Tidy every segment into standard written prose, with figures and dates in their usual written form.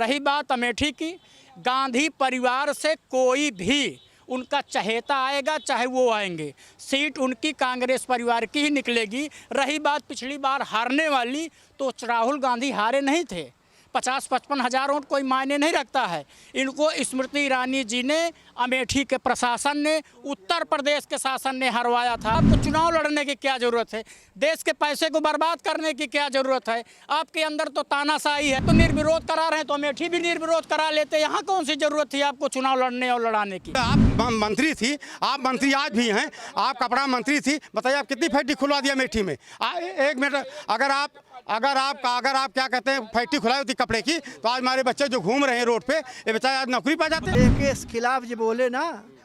रही बात अमेठी की, गांधी परिवार से कोई भी उनका चहेता आएगा, चाहे वो आएंगे, सीट उनकी कांग्रेस परिवार की ही निकलेगी। रही बात पिछली बार हारने वाली, तो राहुल गांधी हारे नहीं थे। 50-55 हज़ार वोट कोई मायने नहीं रखता है। इनको स्मृति ईरानी जी ने, अमेठी के प्रशासन ने, उत्तर प्रदेश के शासन ने हरवाया था। आपको चुनाव लड़ने की क्या ज़रूरत है? देश के पैसे को बर्बाद करने की क्या ज़रूरत है? आपके अंदर तो तानाशाही है, तो निर्विरोध करा रहे हैं, तो अमेठी भी निर्विरोध करा लेते। यहाँ कौन सी ज़रूरत थी आपको चुनाव लड़ने और लड़ाने की? आप मंत्री थी, आप मंत्री आज भी हैं, आप कपड़ा मंत्री थी, बताइए आप कितनी फैक्ट्री खुलवा दिया अमेठी में? एक मिनट, अगर आप क्या कहते हैं फैक्ट्री खुलाई होती कपड़े की, तो आज हमारे बच्चे जो घूम रहे हैं रोड पे, ये बेचारे आज नौकरी पा जाते हैं। के खिलाफ जो बोले ना,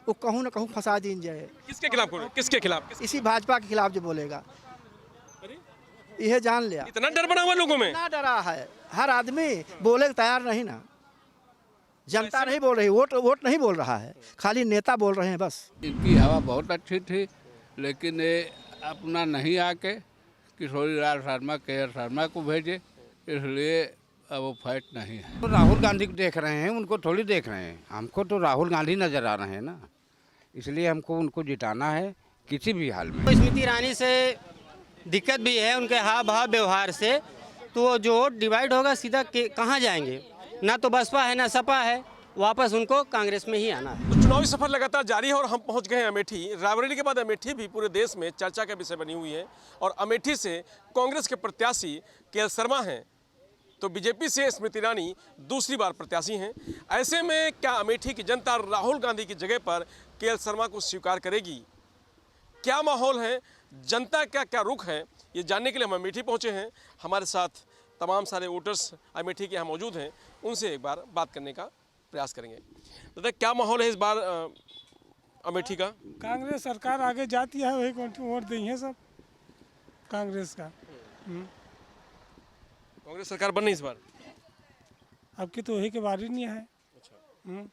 वो कहूँ ना कहूँ फंसा दी जाए। किसके खिलाफ बोले? किसके खिलाफ? इसी भाजपा के खिलाफ जो बोलेगा, यह जान लिया। इतना डर बना हुआ लोगों में? इतना डरा है, हर आदमी बोले तैयार नहीं ना। जनता नहीं बोल रही, वोट नहीं बोल रहा है, खाली नेता बोल रहे हैं बस। इनकी हवा बहुत अच्छी थी, लेकिन ये अपना नहीं आके किशोरीलाल शर्मा, के शर्मा को भेजे, इसलिए अब वो फाइट नहीं है। तो राहुल गांधी को देख रहे हैं, उनको थोड़ी देख रहे हैं। हमको तो राहुल गांधी नज़र आ रहे हैं ना, इसलिए हमको उनको जिताना है किसी भी हाल में। स्मृति ईरानी से दिक्कत भी है, उनके हाव भाव व्यवहार से, तो जो वोट डिवाइड होगा सीधा कहाँ जाएंगे? ना तो बसपा है ना सपा है, वापस उनको कांग्रेस में ही आना है। तो चुनावी सफर लगातार जारी है और हम पहुंच गए हैं अमेठी। रायबरेली के बाद अमेठी भी पूरे देश में चर्चा का विषय बनी हुई है और अमेठी से कांग्रेस के प्रत्याशी के शर्मा हैं, तो बीजेपी से स्मृति ईरानी दूसरी बार प्रत्याशी हैं। ऐसे में क्या अमेठी की जनता राहुल गांधी की जगह पर के शर्मा को स्वीकार करेगी? क्या माहौल है, जनता का क्या रुख है, ये जानने के लिए हम अमेठी पहुंचे हैं। हमारे साथ तमाम सारे वोटर्स अमेठी के यहाँ मौजूद हैं, उनसे एक बार बात करने का प्रयास करेंगे। दादा, क्या माहौल है इस बार अमेठी का? कांग्रेस सरकार आगे जाती है, वही वोट देंगे सब कांग्रेस का। कांग्रेस सरकार बन नहीं इस बार? अब की तो वही के बारे नहीं है। अच्छा।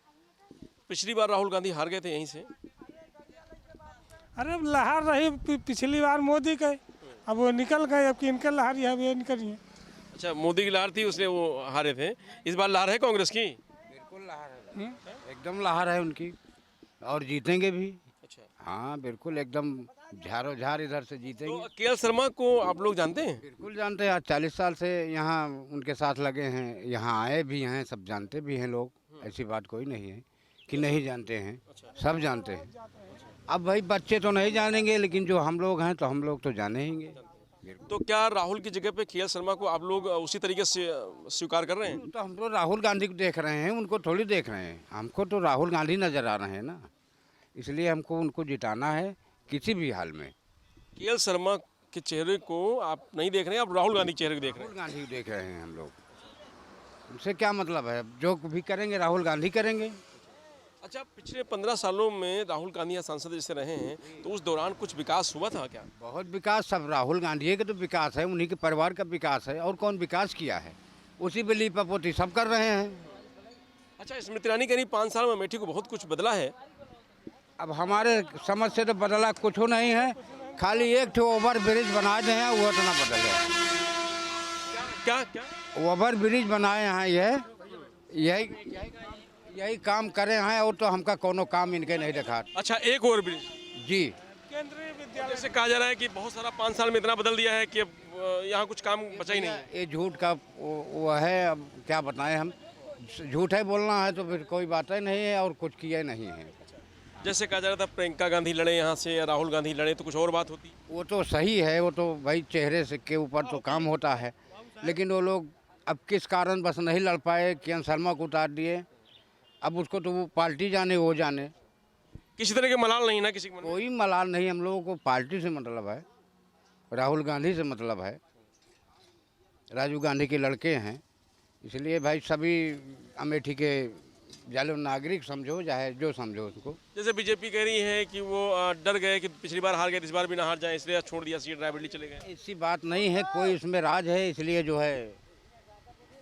पिछली बार राहुल गांधी हार गए थे यहीं से। अरे लहर रही पिछली बार मोदी के, अब वो निकल गए, अब की इनके लहर है, वो निकल है। अच्छा, मोदी की लहर थी, उसने वो हारे थे। इस बार लहर है कांग्रेस की? बिल्कुल लहर है, एकदम लहर है उनकी, और जीतेंगे भी। अच्छा, हाँ बिल्कुल, एकदम झारो झार इधर से जीतेंगे। तो के शर्मा को आप लोग जानते हैं? बिल्कुल जानते हैं, आज 40 साल से यहाँ उनके साथ लगे हैं, यहाँ आए भी हैं, सब जानते भी हैं लोग। ऐसी बात कोई नहीं है कि नहीं जानते हैं, सब जानते हैं। अब भाई बच्चे तो नहीं जानेंगे, लेकिन जो हम लोग हैं तो हम लोग तो जानेंगे। तो क्या राहुल की जगह पे के शर्मा को आप लोग उसी तरीके से स्वीकार कर रहे हैं? तो हम तो राहुल गांधी को देख रहे हैं, उनको थोड़ी देख रहे हैं। हमको तो राहुल गांधी नज़र आ रहे हैं ना, इसलिए हमको उनको जिताना है किसी भी हाल में। के शर्मा के चेहरे को आप नहीं देख रहे हैं, आप राहुल गांधी के चेहरे को देख रहे हैं? राहुल गांधी को देख रहे हैं हम लोग। उनसे क्या मतलब है, जो भी करेंगे राहुल गांधी करेंगे। अच्छा, पिछले 15 सालों में राहुल गांधी यहाँ सांसद जैसे रहे हैं, तो उस दौरान कुछ विकास हुआ था क्या? बहुत विकास, सब राहुल गांधी के तो विकास है, उन्हीं के परिवार का विकास है, और कौन विकास किया है? उसी पे लीपापोती सब कर रहे हैं। अच्छा, स्मृति ईरानी कह रही 5 साल में अमेठी को बहुत कुछ बदला है। अब हमारे समझ से तो बदला कुछ नहीं है, खाली एक ओवर ब्रिज बनाए हैं, वो इतना बदल है। क्या क्या ओवर ब्रिज बनाए हैं, यही काम करे हैं, और तो हमका कोनो काम इनके नहीं देखा। अच्छा, एक और ब्रिज जी। केंद्रीय विद्यालय जैसे कहा जा रहा है कि बहुत सारा 5 साल में इतना बदल दिया है कि अब यहाँ कुछ काम बचा ही नहीं है। ये झूठ का वो है, अब क्या बताएं हम। झूठ है बोलना है तो फिर कोई बात ही नहीं है, और कुछ किया नहीं है। जैसे कहा जा रहा था प्रियंका गांधी लड़े यहाँ से या राहुल गांधी लड़े तो कुछ और बात होती। वो तो सही है, वो तो भाई चेहरे से के ऊपर तो काम होता है, लेकिन वो लोग अब किस कारण बस नहीं लड़ पाए, के शर्मा को उतार दिए। अब उसको तो वो पार्टी जाने, वो जाने। किसी तरह के मलाल नहीं ना किसी को? कोई मलाल नहीं, हम लोगों को पार्टी से मतलब है, राहुल गांधी से मतलब है। राजीव गांधी के लड़के हैं, इसलिए भाई सभी अमेठी के जालो नागरिक समझो, चाहे जो समझो उसको। जैसे बीजेपी कह रही है कि वो डर गए कि पिछली बार हार गए, इस बार भी ना हार जाए, इसलिए छोड़ दिया सीट, रायबरेली चले गए। ऐसी बात नहीं है, कोई इसमें राज है, इसलिए जो है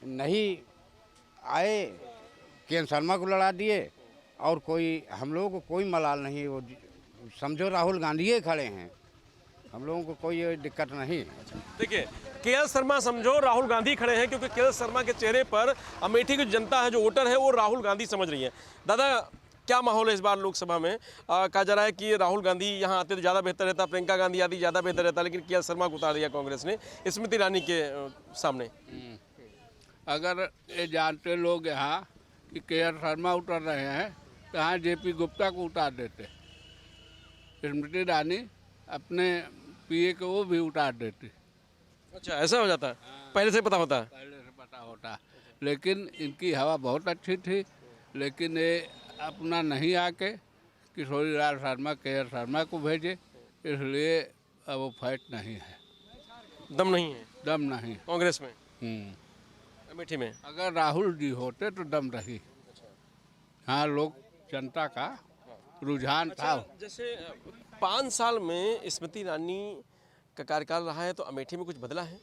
नहीं आए, के शर्मा को लड़ा दिए, और कोई हम लोगों को कोई मलाल नहीं। वो समझो राहुल गांधी खड़े हैं, हम लोगों को कोई दिक्कत नहीं। देखिए, केएल शर्मा समझो राहुल गांधी खड़े हैं, क्योंकि केएल शर्मा के चेहरे पर अमेठी की जनता है, जो वोटर है, वो राहुल गांधी समझ रही है। दादा, क्या माहौल है इस बार लोकसभा में? कहा जा रहा है कि राहुल गांधी यहाँ आते तो ज़्यादा बेहतर रहता, प्रियंका गांधी आती ज़्यादा बेहतर रहता, लेकिन केएल शर्मा को उतार दिया कांग्रेस ने स्मृति ईरानी के सामने। अगर ये जानते लोग यहाँ कि केएल शर्मा उतर रहे हैं तो यहाँ जेपी गुप्ता को उतार देते, स्मृति ईरानी अपने पीए को वो भी उतार देती। अच्छा, ऐसा हो जाता है? पहले से पता होता है? पहले से पता होता, लेकिन इनकी हवा बहुत अच्छी थी, लेकिन ये अपना नहीं आके किशोरी लाल शर्मा केएल शर्मा को भेजे, इसलिए अब वो फाइट नहीं है, दम नहीं है, दम नहीं कांग्रेस में, अमेठी में। अगर राहुल जी होते तो दम रही। हाँ, लोग जनता का रुझान था। जैसे 5 साल में स्मृति ईरानी का कार्यकाल रहा है, तो अमेठी में कुछ बदला है?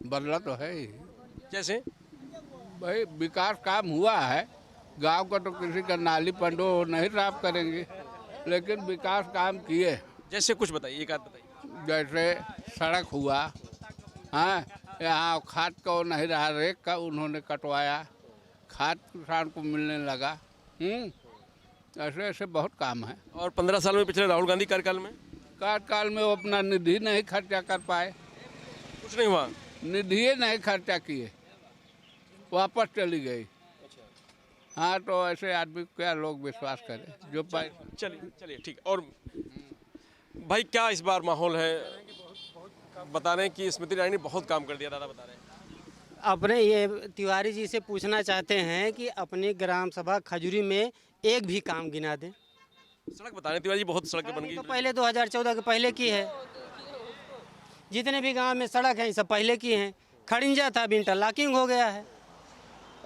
बदला तो है ही। जैसे भाई विकास काम हुआ है, गांव का तो किसी का नाली पंडो नहीं साफ करेंगे, लेकिन विकास काम किए। जैसे कुछ बताइए, एक आध बताइए। जैसे सड़क हुआ, हाँ, यहाँ खाद का नहीं रहा, रेक का उन्होंने कटवाया, खाद किसान को मिलने लगा। ऐसे ऐसे बहुत काम है। और 15 साल में पिछले राहुल गांधी कार्यकाल में वो अपना निधि नहीं खर्चा कर पाए, कुछ नहीं हुआ, निधि नहीं खर्चा किए, वापस चली गई। हाँ, तो ऐसे आदमी को क्या लोग विश्वास करें जो पाए। चलिए ठीक। और भाई, क्या इस बार माहौल है? बता रहे हैं कि स्मृति ईरानी ने बहुत काम कर दिया, दादा बता रहे हैं। अपने ये तिवारी जी से पूछना चाहते हैं कि अपनी ग्राम सभा खजूरी में एक भी काम गिना दें। सड़क बता रहे हैं तिवारी जी, बहुत सड़कें बन गई। तो पहले 2014 के पहले की है, जितने भी गांव में सड़क है सब पहले की हैं। खड़िंजा था, अभी इंटरलॉकिंग हो गया है।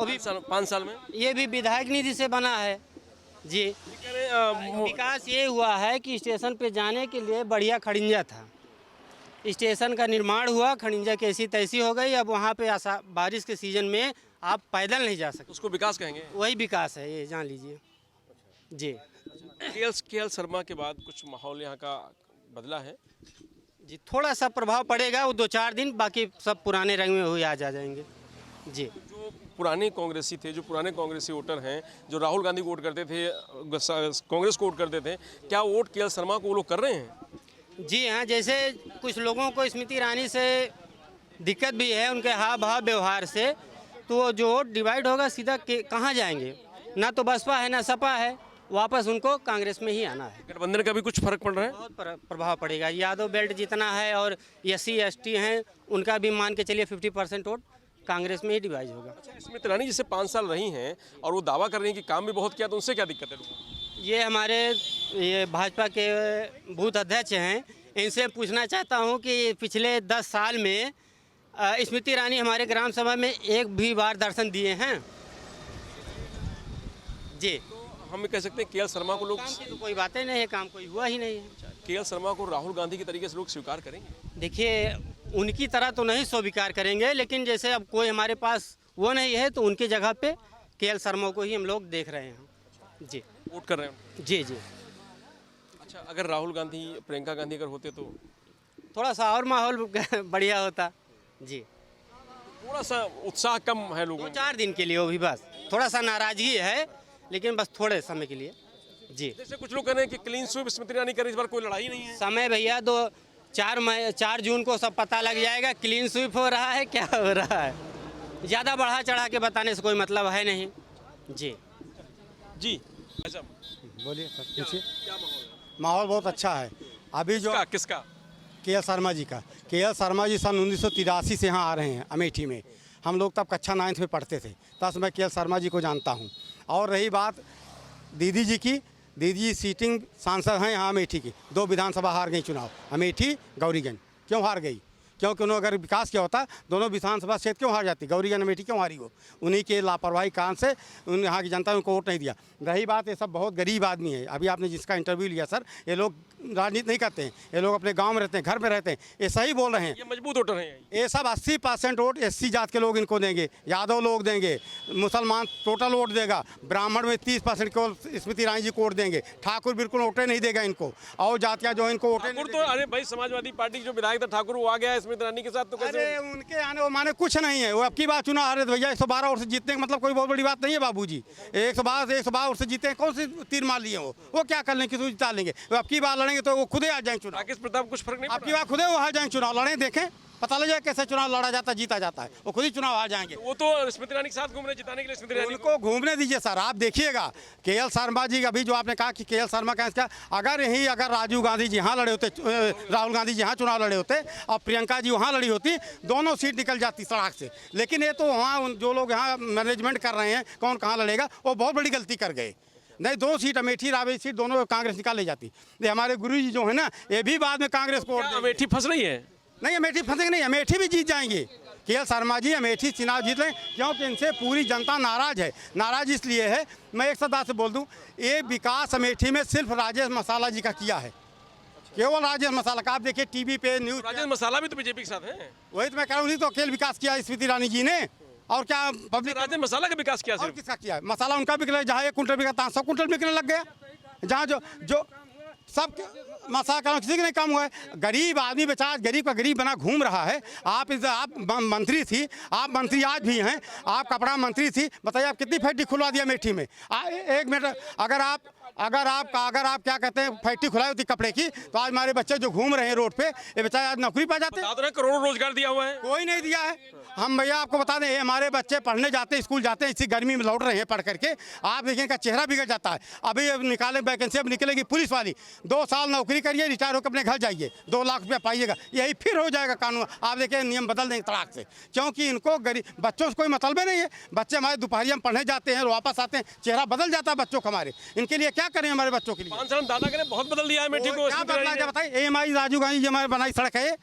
अभी 5 साल में ये भी विधायक निधि से बना है जी। विकास ये हुआ है कि स्टेशन पे जाने के लिए बढ़िया खड़िंजा था, स्टेशन का निर्माण हुआ, खड़िंजा कैसी तैसी हो गई। अब वहाँ पे बारिश के सीजन में आप पैदल नहीं जा सकते। उसको विकास कहेंगे? वही विकास है, ये जान लीजिए जी। केएल शर्मा के बाद कुछ माहौल यहाँ का बदला है जी, थोड़ा सा प्रभाव पड़ेगा, वो 2-4 दिन, बाकी सब पुराने रंग में हुए आ जाएंगे जी। जो पुराने कांग्रेसी थे, जो पुराने कांग्रेसी वोटर हैं, जो राहुल गांधी को वोट करते थे, कांग्रेस को वोट करते थे, क्या वोट केएल शर्मा को वो लोग कर रहे हैं? जी हाँ, जैसे कुछ लोगों को स्मृति ईरानी से दिक्कत भी है, उनके हाव भाव व्यवहार से, तो वो जो वोट डिवाइड होगा सीधा कहाँ जाएंगे? ना तो बसपा है ना सपा है, वापस उनको कांग्रेस में ही आना है। गठबंधन का भी कुछ फर्क पड़ रहा है? बहुत प्रभाव पड़ेगा। यादव बेल्ट जितना है और SC ST हैं, उनका भी मान के चलिए 50% वोट कांग्रेस में ही डिवाइड होगा। स्मृति ईरानी जैसे 5 साल रही हैं और वो दावा कर रही हैं कि काम भी बहुत किया, तो उनसे क्या दिक्कत है? ये हमारे भाजपा के बूथ अध्यक्ष हैं, इनसे पूछना चाहता हूं कि पिछले 10 साल में स्मृति ईरानी हमारे ग्राम सभा में एक भी बार दर्शन दिए हैं जी। तो हम कह सकते हैं केएल शर्मा को लोग, काम की तो कोई बातें नहीं है, काम कोई हुआ ही नहीं है। केएल शर्मा को राहुल गांधी के तरीके से लोग स्वीकार करेंगे? देखिए, उनकी तरह तो नहीं स्वीकार करेंगे, लेकिन जैसे अब कोई हमारे पास वो नहीं है, तो उनकी जगह पे केएल शर्मा को ही हम लोग देख रहे हैं जी, वोट कर रहे हैं जी जी। अच्छा, अगर राहुल गांधी प्रियंका गांधी अगर होते तो थोड़ा सा और माहौल बढ़िया होता जी। थोड़ा सा उत्साह कम है लोगों में। 2-4 दिन के लिए वो भी, बस थोड़ा सा नाराजगी है, लेकिन बस थोड़े समय के लिए जी। जैसे कुछ लोग कह रहे हैं कि क्लीन स्वीप स्मृति ईरानी करे, इस बार कोई लड़ाई नहीं है। समय भैया 4 जून को सब पता लग जाएगा, क्लीन स्वीप हो रहा है क्या हो रहा है। ज़्यादा बढ़ा चढ़ा के बताने से कोई मतलब है नहीं जी। जी अच्छा, बोलिए सर, पूछिए। क्या माहौल है? माहौल बहुत अच्छा है। अभी जो किसका? केएल शर्मा जी का। केएल शर्मा जी सन 1983 से यहाँ आ रहे हैं अमेठी में। हम लोग तब कक्षा 9th में पढ़ते थे, तब से मैं केएल शर्मा जी को जानता हूँ। और रही बात दीदी जी की, दीदी जी सीटिंग सांसद हैं यहाँ अमेठी की। 2 विधानसभा हार गई चुनाव, अमेठी गौरीगंज। क्यों हार गई? क्योंकि उन्होंने अगर विकास किया होता, दोनों विधानसभा क्षेत्र क्यों हार जाती? गौरीगंज अमेठी क्यों हारी? वो उन्हीं के लापरवाही कारण से यहाँ की जनता ने उनको वोट नहीं दिया। रही बात, ये सब बहुत गरीब आदमी है। अभी आपने जिसका इंटरव्यू लिया सर, ये लोग राजनीति नहीं करते हैं, ये लोग अपने गांव में रहते हैं, घर में रहते हैं। ये सही बोल रहे हैं, ये मजबूत वोटर हैं। ये सब 80% वोट SC जात के लोग इनको देंगे, यादव लोग देंगे, मुसलमान टोटल वोट देगा, ब्राह्मण में 30% को स्मृति ईरानी जी को वोट देंगे, ठाकुर बिल्कुल वोटे नहीं देगा इनको, और जातियाँ जो इनको वोटे नहीं तो अरे भाई, समाजवादी पार्टी जो विधायक था ठाकुर, वो आ गया स्मृति ईरानी के साथ, तो कैसे? अरे उनके आने वो माने कुछ नहीं है। वो अब की बात चुनाव हारे भैया 112 वोट से जीतने का मतलब कोई बहुत बड़ी बात नहीं है बाबूजी। 112 वोट से जीते कौन से तीर मार लिए वो क्या कर लेंगे, किसी जिता लेंगे। वो अब की बार लड़ेंगे तो वो खुदे आ जाएंगे चुनाव। राकेश प्रताप कुछ फर्क नहीं अब की बार खुदे वो हार जाएंगे चुनाव। लड़े देखें, पता लग जाए कैसे चुनाव लड़ा जाता है, जीता जाता है। वो खुद ही चुनाव हार जाएंगे। वो तो स्मृति ईरानी के साथ घूम रहे जिताने के लिए स्मृति ईरानी को। उनको घूमने दीजिए सर। आप देखिएगा केएल शर्मा जी, अभी जो आपने कहा कि केएल शर्मा का इसका, अगर राजीव गांधी जी यहाँ लड़े होते, राहुल गांधी जी यहाँ चुनाव लड़े होते और प्रियंका जी वहाँ लड़ी होती, दोनों सीट निकल जाती सड़क से। लेकिन ये तो वहाँ जो लोग यहाँ मैनेजमेंट कर रहे हैं कौन कहाँ लड़ेगा, वो बहुत बड़ी गलती कर गए। नहीं, 2 सीट अमेठी राबड़ी सीट दोनों कांग्रेस निकाल ले जाती। ये हमारे गुरु जी जो है ना, ये भी बाद में कांग्रेस को अमेठी फंस रही है। नहीं, अमेठी फंसेंगे नहीं, अमेठी भी जीत जाएंगे। केएल शर्मा जी अमेठी चुनाव जीत लें, क्योंकि इनसे पूरी जनता नाराज है। नाराज इसलिए है, मैं एक सदा से बोल दूं, ये विकास अमेठी में सिर्फ राजेश मसाला जी का किया है, केवल राजेश मसाला का। आप देखिए टीवी पे न्यूज, राजेश मसाला भी तो बीजेपी के साथ है। वही तो मैं कह रहा हूँ, उन्हीं तो अकेले विकास किया स्मृति ईरानी जी ने। और क्या पब्लिक राजेश मसाला का विकास किया और सिर्फ? किसका किया है? मसाला उनका बिकने, जहाँ 1 कुंटल बिका 100 कुंटल बिकने लग गया। जहाँ जो सब मसाला का किसी का नहीं काम हुआ है। गरीब आदमी बेचारा गरीब का गरीब बना घूम रहा है। आप मंत्री थी, आप मंत्री आज भी हैं, आप कपड़ा मंत्री थी, बताइए आप कितनी फैक्ट्री खुलवा दिया अमेठी में। 1 मिनट, अगर आप क्या कहते हैं फैक्ट्री खुलाई होती कपड़े की, तो आज हमारे बच्चे जो घूम रहे हैं रोड पे, ये बेचारे आज नौकरी पा जाते। करोड़ों रोजगार दिया हुआ है, कोई नहीं दिया है। हम भैया आपको बता दें, हमारे बच्चे पढ़ने जाते हैं, स्कूल जाते हैं, इसी गर्मी में लौट रहे हैं पढ़ करके। आप देखें का चेहरा बिगड़ जाता है। अभी निकाले वैकेंसी, अब निकलेगी पुलिस वाली, 2 साल नौकरी करिए, रिटायर होकर अपने घर जाइए, 2 लाख रुपया पाइएगा। यही फिर हो जाएगा कानून। आप देखें नियम बदल देंगे तड़ाक से, क्योंकि इनको गरीब बच्चों से कोई मतलब नहीं है। बच्चे हमारे दोपहरिया में पढ़ने जाते हैं, वापस आते हैं, चेहरा बदल जाता है बच्चों का हमारे। इनके लिए क्या करें हमारे बच्चों के लिए? 5 साल दादा ने बहुत बदल दिया है अमेठी को। क्या बदला क्या बताइए? AMI राजीव गांधी जी हमारे बनाई सड़क है,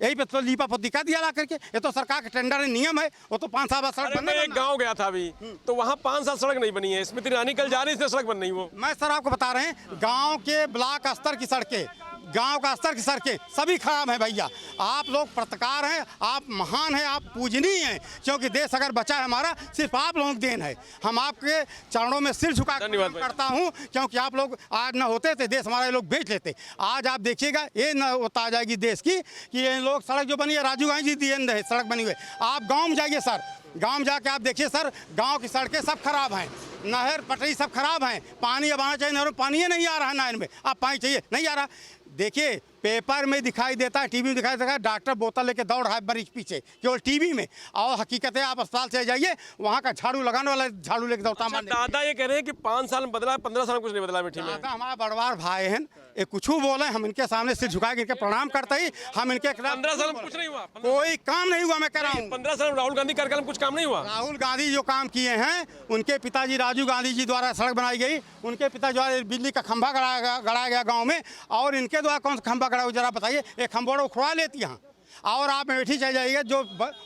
यही पे तो लीपा पोती का दिया ला करके। ये तो सरकार का टेंडर है, नियम है। वो तो 5 साल बाद सड़क बनना। मैं एक गांव गया था अभी, तो वहाँ 5 साल सड़क नहीं बनी है। स्मृति ईरानी कल जा रही थी, सड़क बन नहीं। वो मैं सर आपको बता रहे हैं, गांव के ब्लॉक स्तर की सड़कें, गांव का स्तर की सड़कें सभी खराब हैं भैया। आप लोग पत्रकार हैं, आप महान हैं, आप पूजनीय हैं, क्योंकि देश अगर बचा है हमारा सिर्फ आप लोगों की देन है। हम आपके चरणों में सिर झुका करता हूं, क्योंकि आप लोग आज न होते थे देश हमारा, ये लोग बेच लेते। आज आप देखिएगा ये न होता आ जाएगी देश की कि ये लोग, सड़क जो बनी है राजीव गांधी जी देन है, सड़क बनी हुई है। आप गाँव में जाइए सर, गाँव में जाके आप देखिए सर, गाँव की सड़कें सब खराब हैं, नहर पटरी सब खराब हैं। पानी अब आना चाहिए नहर में, पानी नहीं आ रहा है नहर में। आप पानी चाहिए, नहीं आ रहा। देखिए पेपर में दिखाई देता है, टीवी में दिखाई देता है, डॉक्टर बोतल लेके दौड़ रहा है मरीज पीछे, केवल टीवी में। और हकीकत है आप अस्पताल से जाइए, वहाँ का झाड़ू लगाने वाला झाड़ू लेके दौड़ता मारने। दादा ये कह रहे हैं कि 5 साल में बदला, 15 साल में कुछ नहीं बदला अमेठी में। दादा हमारा बड़वार भाई हैं, ये कुछ बोले हम इनके सामने सिर झुका के इनके प्रणाम करते ही हम इनके 15 साल में कुछ नहीं हुआ। कोई काम नहीं हुआ, मैं कह रहा हूँ। 15 साल में राहुल गांधी कार्यकाल में कुछ काम नहीं हुआ। राहुल गांधी जो काम किए हैं, उनके पिताजी राजीव गांधी जी द्वारा सड़क बनाई गई, उनके पिता द्वारा बिजली का खंभा गड़ाया गया गाँव में, और इनके द्वारा कौन सा खंभा गड़ा हुआ जरा बताइए। एक खंभोड़ा उखड़वा लेती यहाँ। और आप अमेठी चल जाइएगा, जो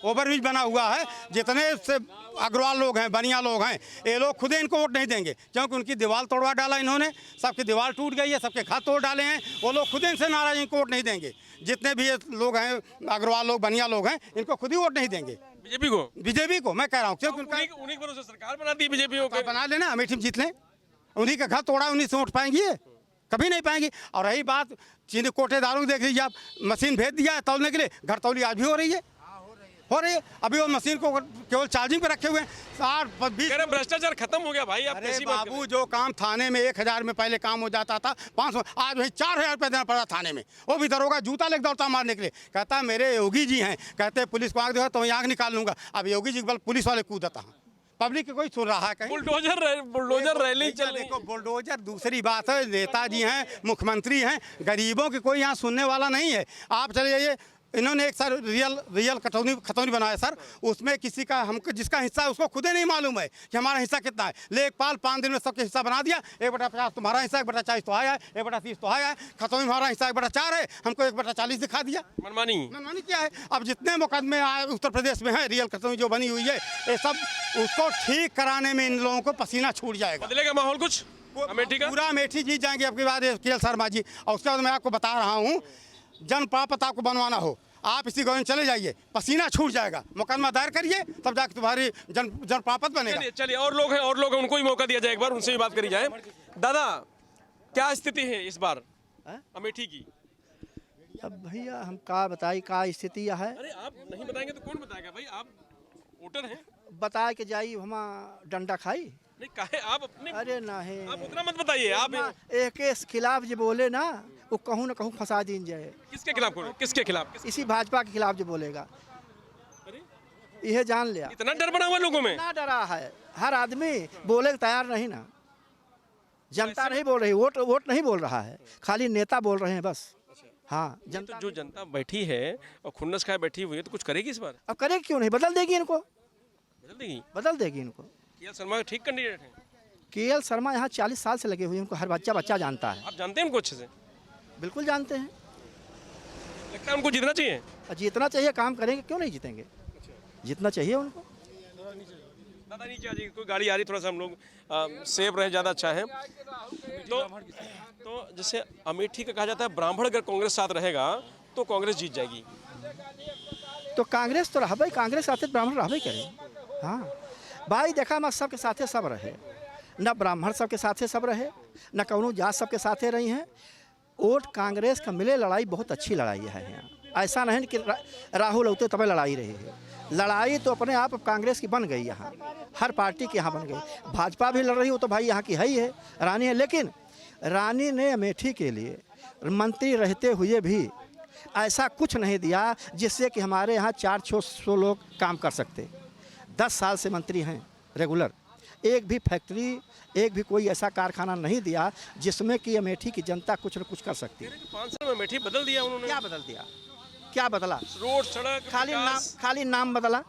ओवरब्रिज बना हुआ है, जितने से अग्रवाल लोग हैं, बनिया लोग हैं, ये लोग खुद इनको वोट नहीं देंगे, क्योंकि उनकी दीवार तोड़वा डाला इन्होंने, सबकी दीवार टूट गई है, सबके घर तोड़ डाले हैं। वो लोग खुद इनसे नाराज, इनको वोट नहीं देंगे। जितने भी लोग हैं, अग्रवाल लोग, बनिया लोग हैं, इनको खुद ही वोट नहीं देंगे। बीजेपी को मैं कह रहा हूँ, क्योंकि उन्हीं के भरोसे सरकार बना दी बीजेपी को। बना लेना, अमेठी में जीत लें। उन्हीं का घर तोड़ा, उन्हीं से वोट पाएंगे, कभी नहीं पाएंगे। और रही बात चीनी कोटेदारों की, देख लीजिए आप, मशीन भेज दिया है तौलने के लिए, घर तौली आज भी हो रही है, हो रही है। अभी वो मशीन को केवल चार्जिंग पे रखे हुए हैं। 20 भ्रष्टाचार खत्म हो गया भाई। अरे बाबू, जो काम थाने में 1000 में पहले काम हो जाता था, 500, आज वही 4000 रुपये देना पड़ा थाने में। वो भी दरोगा जूता लेकर दौड़ता मारने के लिए, कहता मेरे योगी जी हैं, कहते पुलिस को आग देखा तो आग निकाल लूंगा। अब योगी जी के बल पुलिस वाले कूदता है, पब्लिक की कोई सुन रहा है? कहीं बुलडोजर रैली चल रही। देखो बुलडोजर दूसरी बात है, नेताजी हैं, मुख्यमंत्री हैं, गरीबों की कोई यहाँ सुनने वाला नहीं है। आप चले जाइए, इन्होंने एक सर रियल खतौनी बनाया सर, उसमें किसी का, हमको जिसका हिस्सा है उसको खुद ही नहीं मालूम है कि हमारा हिस्सा कितना है। लेखपाल 5 दिन में सबके हिस्सा बना दिया, 1/50 तुम्हारा हिस्सा, 1/40 तो आया है, 1/30 तो आया है। खतौनी हमारा हिस्सा 1/4 है, हमको 1/40 दिखा दिया। मनमानी क्या है? अब जितने मुकदमे उत्तर प्रदेश में हैं, रियल खतौनी जो बनी हुई है, ये सब उसको ठीक कराने में इन लोगों को पसीना छूट जाएगा। बदलेगा माहौल कुछ अमेठी का? पूरा अमेठी जीत जाएंगे आपकी बात केएल शर्मा जी। और उसके बाद मैं आपको बता रहा हूँ, जन प्राप्त आपको बनवाना हो, आप इसी गवर्नमेंट चले जाइए, पसीना छूट जाएगा, मुकदमा दायर करिए, तब जाकर तुम्हारी जन प्राप्त बनेगा। चलिए और लोग हैं, उनको भी मौका दिया जाए, एक बार उनसे भी बात करी जाए। दादा क्या स्थिति है इस बार अमेठी की? अब भैया हम का बताई का स्थिति यह है, अरे आप नहीं बताएंगे तो कौन बताएगा भाई, आप वोटर हैं। बता के जाई हम डंडा खाई। नहीं काहे आप अपने, अरे नहीं, आप उतना मत बताइए। आप एक के खिलाफ जो बोले ना वो कहूँ ना कहूँ फंसा दीन जाए। किसके खिलाफ बोल, किसके खिलाफ? इसी भाजपा के खिलाफ जो बोलेगा यह जान लिया। इतना डर बना हुआ लोगों में, इतना डरा है, हर आदमी बोले को तैयार नहीं ना। जनता नहीं बोल रही, वोट नहीं बोल रहा है, खाली नेता बोल रहे हैं बस। हाँ, तो जो जनता बैठी है और खुन्नस खाए बैठी हुई है तो कुछ करेगी इस बार? अब करेगी क्यों नहीं, बदल देगी इनको, बदल देगी। इनको। केएल शर्मा ठीक कैंडिडेट हैं। केएल शर्मा यहाँ 40 साल से लगे हुए हैं, उनको हर बच्चा जानता है। आप जानते हैं उनको अच्छे से? बिल्कुल जानते हैं। लगता है उनको जीतना चाहिए। जीतना चाहिए, काम करेंगे क्यों नहीं जीतेंगे, जीतना चाहिए उनको। दादा नीचे आ जाइए, कोई गाड़ी आ रही, थोड़ा सा हम लोग सेफ रहे, ज़्यादा अच्छा है। तो जैसे अमेठी का कहा जाता है ब्राह्मण अगर कांग्रेस साथ रहेगा तो कांग्रेस जीत जाएगी। तो कांग्रेस तो रहा भाई, कांग्रेस साथ ब्राह्मण रहा करे। हाँ भाई, देखा मैं सबके साथे सब रहे, न ब्राह्मण सबके साथे सब रहे, न कौनो जात सबके साथे रही हैं। वोट कांग्रेस का मिले, लड़ाई बहुत अच्छी लड़ाई है यहाँ। ऐसा नहीं कि राहुल होते तब लड़ाई रही है, लड़ाई तो अपने आप कांग्रेस की बन गई यहाँ, हर पार्टी की यहाँ बन गई। भाजपा भी लड़ रही हो तो भाई यहाँ की है ही है, रानी है। लेकिन रानी ने अमेठी के लिए मंत्री रहते हुए भी ऐसा कुछ नहीं दिया जिससे कि हमारे यहाँ 400 लोग काम कर सकते। 10 साल से मंत्री हैं रेगुलर, एक भी फैक्ट्री, एक भी कोई ऐसा कारखाना नहीं दिया जिसमें कि अमेठी की जनता कुछ न कुछ कर सकती। 5 साल में अमेठी बदल दिया उन्होंने। क्या बदल दिया, क्या बदला? रोड, सड़क, खाली नाम बदला,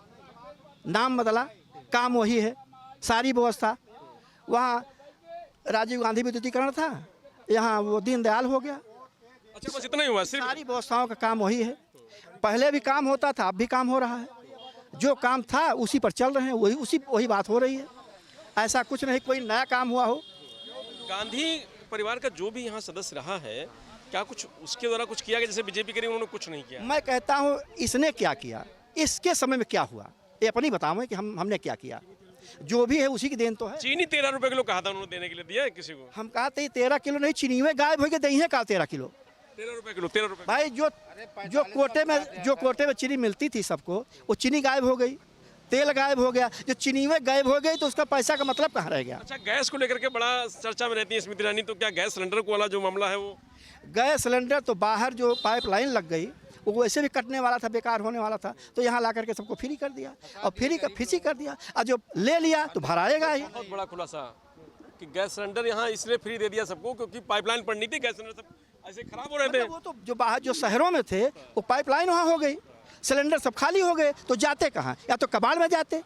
नाम बदला, काम वही है, सारी व्यवस्था। वहाँ राजीव गांधी विद्युतीकरण था, यहाँ वो दीनदयाल हो गया। अच्छा, बस इतना ही हुआ सिर्फ? सारी व्यवस्थाओं का काम वही है, पहले भी काम होता था, अब भी काम हो रहा है। जो काम था उसी पर चल रहे हैं, वही बात हो रही है। ऐसा कुछ नहीं कोई नया काम हुआ हो। गांधी परिवार का जो भी यहाँ सदस्य रहा है, क्या कुछ उसके द्वारा कुछ किया गया? जैसे बीजेपी करी, उन्होंने कुछ नहीं किया। मैं कहता हूँ इसने क्या किया, इसके समय में क्या हुआ, ये अपनी बताओ कि हमने क्या किया। जो भी है उसी की देन तो है। चीनी 13 रुपए किलो कहा था उन्होंने, देने के लिए दिया है किसी को? हम कहा था 13 किलो नहीं, चीनी में गायब हो गए, दही है कहा 13 किलो। 13 रुपए किलो, 13 रुपए भाई। जो कोटे में चीनी मिलती थी सबको, वो चीनी गायब हो गई, तेल गायब हो गया। जो चीनी में गायब हो गई तो उसका पैसा का मतलब कहाँ रह गया? अच्छा, गैस को लेकर के बड़ा चर्चा में रहती है स्मृति ईरानी, तो क्या गैस सिलेंडर को वाला जो मामला है वो? गैस सिलेंडर तो बाहर जो पाइपलाइन लग गई वो वैसे भी कटने वाला था, बेकार होने वाला था, तो यहाँ ला करके सबको फ्री कर दिया और फ्री कर दिया। और जो ले लिया तो भराएगा ही। बहुत बड़ा खुलासा कि गैस सिलेंडर यहाँ इसलिए फ्री दे दिया सबको क्योंकि पाइपलाइन पड़नी थी, गैस सिलेंडर सब ऐसे खराब हो रहे थे। वो तो जो बाहर जो शहरों में थे वो पाइपलाइन वहाँ हो गई, सिलेंडर सब खाली हो गए, तो जाते कहाँ? या तो कबाड़ में जाते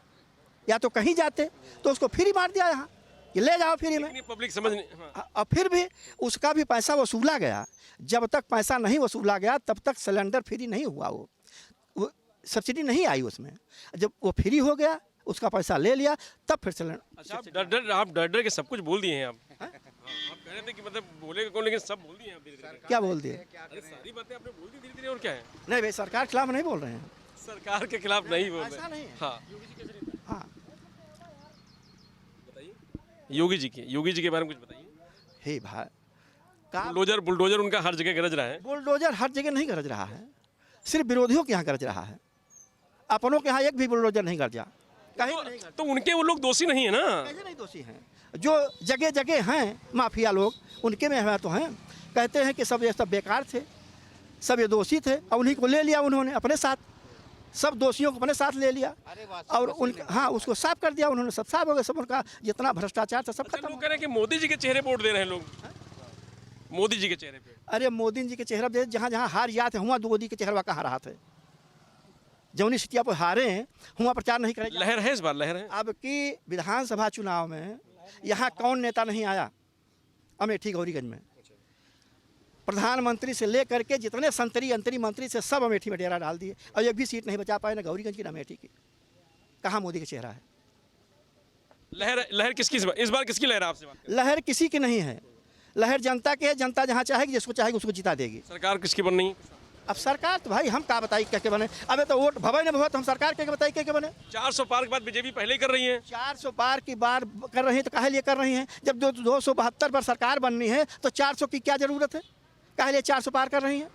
या तो कहीं जाते, तो उसको फ्री मार दिया यहाँ, ये ले जाओ फ्री में। पब्लिक समझ नहीं। हाँ। और फिर भी उसका भी पैसा वसूला गया। जब तक पैसा नहीं वसूला गया तब तक सिलेंडर फ्री नहीं हुआ, वो सब्सिडी नहीं आई उसमें। जब वो फ्री हो गया, उसका पैसा ले लिया, तब फिर सिलेंडर। अच्छा, आप डर के सब कुछ बोल दिए हैं आप कह रहे थे कि मतलब बोलेगा कौन, लेकिन सब बोल दिए आप धीरे-धीरे। क्या बोल दिए? सारी बातें आपने बोल दी धीरे-धीरे, और क्या है? नहीं भाई, सरकार के खिलाफ नहीं बोल रहे हैं, सरकार के खिलाफ नहीं बोल ऐसा नहीं रहे। है। हाँ, हाँ, योगी जी के बारे में कुछ बताइए। हे भाई, बुलडोजर उनका हर जगह गरज रहा है। बुलडोजर हर जगह नहीं गरज रहा है, सिर्फ विरोधियों के यहाँ गरज रहा है, अपनों के यहाँ एक भी बुलडोजर नहीं गरजा। तो उनके वो लोग दोषी नहीं है ना? कैसे नहीं दोषी हैं? जो जगह जगह हैं माफिया लोग, उनके में हमें तो हैं। कहते हैं कि सब ये सब बेकार थे, सब ये दोषी थे, और उन्हीं को ले लिया उन्होंने अपने साथ, सब दोषियों को अपने साथ ले लिया और हाँ उसको साफ कर दिया उन्होंने। सब साफ हो गया, सब उनका जितना भ्रष्टाचार था सब खत्म। लोग कह रहे हैं कि मोदी जी के चेहरे पे वोट दे रहे हैं लोग, मोदी जी के चेहरे पे। अरे मोदी जी के चेहरा पे जहाँ जहाँ हार याद है, हुआ मोदी के चेहरा कहाँ रहा था? जौनी सिटिया पर हारे हैं, हुआ प्रचार नहीं करेगा। लहर है इस बार, लहर है। अब की विधानसभा चुनाव में यहाँ कौन नेता नहीं आया? अमेठी गौरीगंज में प्रधानमंत्री से लेकर के जितने अंतरी मंत्री से सब अमेठी में डेरा डाल दिए, और एक भी सीट नहीं बचा पाए, ना गौरीगंज की ना अमेठी की। कहाँ मोदी का चेहरा है? लहर किसकी इस बार किसकी लहर आपसे बात? लहर किसी की नहीं है, लहर जनता की है। जनता जहाँ चाहेगी, जिसको चाहेगी उसको जिता देगी। सरकार किसकी बननी? अब सरकार तो भाई हम क्या बताइए क्या बने? अबे तो वोट भवे न भवे, तो हम सरकार क्या बताइए क्या बने? 400 पार के बाद बीजेपी पहले ही कर रही है। 400 पार की बार कर रही है तो काहे लिए कर रही हैं? जब 272 पर सरकार बननी है तो 400 की क्या जरूरत है? काहे लिए 400 पार कर रही हैं?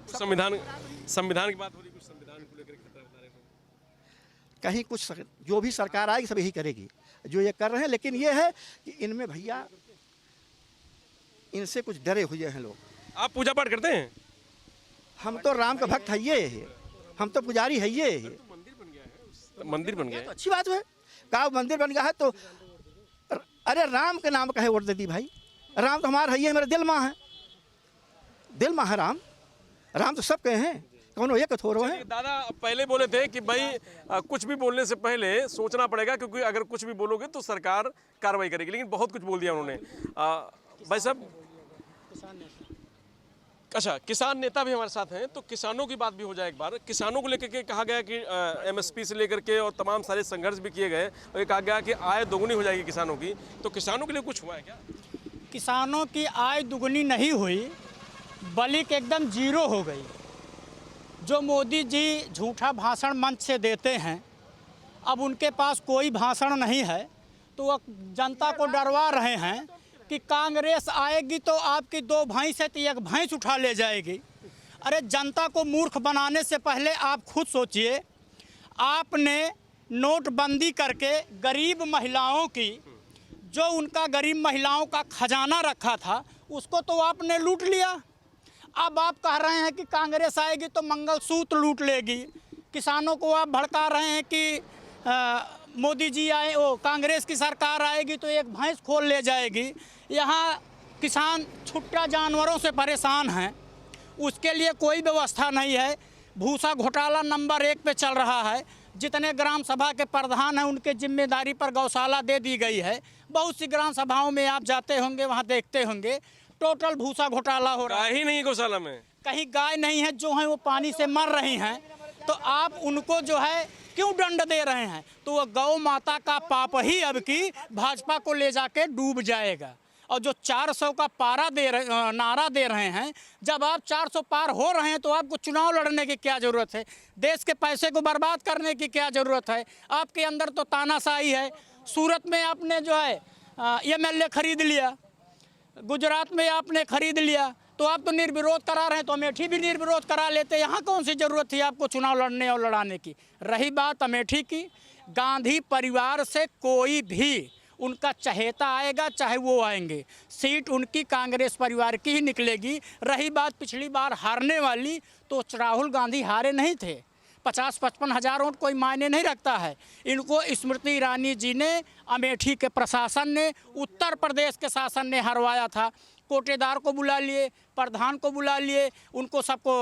संविधान की बात हो रही, कुछ संविधान को लेकर खतरा बता रहे हैं। कहीं कुछ जो भी सरकार आएगी सब यही करेगी जो ये कर रहे हैं, लेकिन ये है कि इनमें भैया इनसे कुछ डरे हुए हैं लोग। आप पूजा पाठ करते हैं? हम तो राम का भक्त है, ये हम तो पुजारी है, ये मंदिर बन गया तो है। अच्छी बात है। कहा मंदिर बन गया है तो अरे राम के नाम का है वोट दे दी भाई। राम तो हमारा है, ये मेरा दिल माँ है, दिल माँ है राम। राम तो सब कहे हैं, कौन एक थोड़ो है। दादा पहले बोले थे कि भाई कुछ भी बोलने से पहले सोचना पड़ेगा, क्योंकि अगर कुछ भी बोलोगे तो सरकार कार्रवाई करेगी, लेकिन बहुत कुछ बोल दिया उन्होंने। भाई साहब, अच्छा किसान नेता भी हमारे साथ हैं, तो किसानों की बात भी हो जाए एक बार। किसानों को लेकर के कहा गया कि MSP से लेकर के और तमाम सारे संघर्ष भी किए गए, और ये कहा गया कि आय दोगुनी हो जाएगी किसानों की, तो किसानों के लिए कुछ हुआ है क्या? किसानों की आय दुगनी नहीं हुई, बल्कि एकदम जीरो हो गई। जो मोदी जी झूठा भाषण मंच से देते हैं, अब उनके पास कोई भाषण नहीं है, तो वह जनता को डरवा रहे हैं कि कांग्रेस आएगी तो आपकी 2 भैंस है तो 1 भैंस उठा ले जाएगी। अरे जनता को मूर्ख बनाने से पहले आप खुद सोचिए। आपने नोटबंदी करके गरीब महिलाओं की, जो उनका गरीब महिलाओं का खजाना रखा था, उसको तो आपने लूट लिया। अब आप कह रहे हैं कि कांग्रेस आएगी तो मंगलसूत्र लूट लेगी। किसानों को आप भड़का रहे हैं कि मोदी जी आए, वो कांग्रेस की सरकार आएगी तो 1 भैंस खोल ले जाएगी। यहाँ किसान छुट्टा जानवरों से परेशान हैं, उसके लिए कोई व्यवस्था नहीं है। भूसा घोटाला नंबर 1 पे चल रहा है। जितने ग्राम सभा के प्रधान हैं उनके जिम्मेदारी पर गौशाला दे दी गई है। बहुत सी ग्राम सभाओं में आप जाते होंगे, वहाँ देखते होंगे टोटल भूसा घोटाला हो रहा है। गाय ही नहीं गौशाला में, कहीं गाय नहीं है, जो है वो पानी से मर रही हैं। तो आप उनको जो है क्यों दंड दे रहे हैं? तो वो गौ माता का पाप ही अब की भाजपा को ले जाके डूब जाएगा। और जो 400 का नारा दे रहे हैं, जब आप 400 पार हो रहे हैं तो आपको चुनाव लड़ने की क्या ज़रूरत है? देश के पैसे को बर्बाद करने की क्या ज़रूरत है? आपके अंदर तो तानाशाही है। सूरत में आपने जो है MLA खरीद लिया, गुजरात में आपने खरीद लिया, तो आप तो निर्विरोध करा रहे हैं, तो अमेठी भी निर्विरोध करा लेते। यहाँ कौन सी ज़रूरत थी आपको चुनाव लड़ने और लड़ाने की? रही बात अमेठी की, गांधी परिवार से कोई भी उनका चहेता आएगा, चाहे वो आएंगे, सीट उनकी कांग्रेस परिवार की ही निकलेगी। रही बात पिछली बार हारने वाली, तो राहुल गांधी हारे नहीं थे। 50-55 हज़ार वोट कोई मायने नहीं रखता है। इनको स्मृति ईरानी जी ने, अमेठी के प्रशासन ने, उत्तर प्रदेश के शासन ने हरवाया था। कोटेदार को बुला लिए, प्रधान को बुला लिए, उनको सबको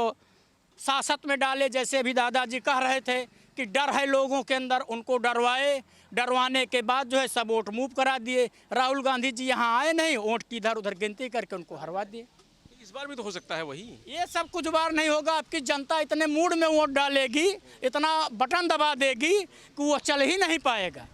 सासत में डाले। जैसे अभी दादाजी कह रहे थे कि डर है लोगों के अंदर, उनको डरवाए। डरवाने के बाद जो है सब वोट मूव करा दिए। राहुल गांधी जी यहाँ आए नहीं, वोट की इधर उधर गिनती करके उनको हरवा दिए। इस बार भी तो हो सकता है वही। ये सब कुछ बार नहीं होगा। आपकी जनता इतने मूड में वोट डालेगी, इतना बटन दबा देगी कि वो चल ही नहीं पाएगा।